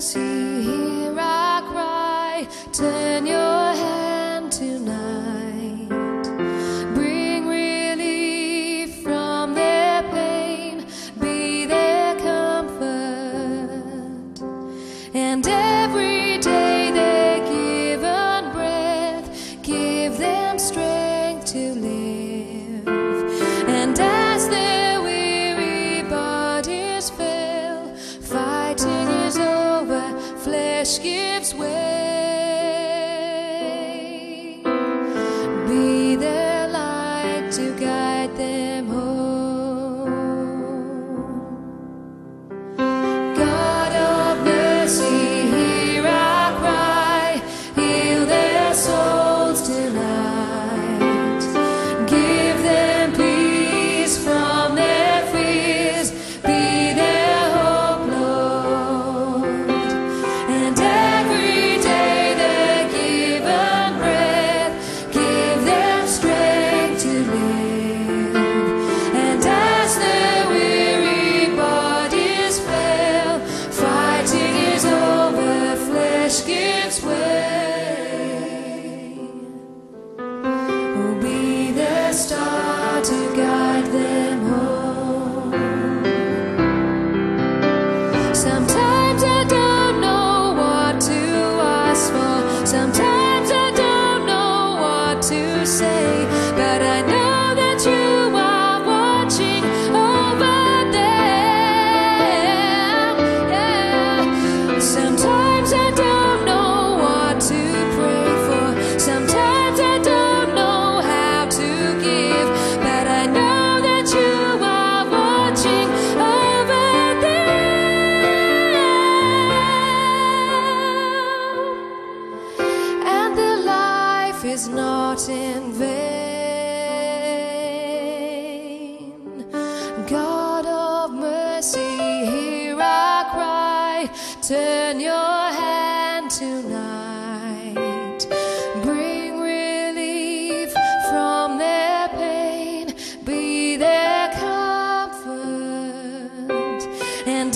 mercy, hear our cry. Turn your hand tonight. Bring relief from their pain. Be their comfort. And every day they're given breath, give them strength to live. And as their weary bodies fail, fighting is over, flesh gives way. Be their light to guide them home. God of mercy, hear our cry. Heal their souls tonight. Give them peace from their fears. Be their hope, Lord. And every day they're given breath, give them strength to live. And as their weary bodies fail, fighting is over, flesh gives way. Oh, be their star to guide them home. Sometimes I don't know what to ask for. Sometimes I don't know what to say. But I know that you are watching over them. Yeah. Sometimes I don't know what to pray for. Sometimes I don't know how to give. But I know that you are watching over them. And their life is not in vain. God of mercy, hear our cry. Turn your hand tonight. Bring relief from their pain. Be their comfort. And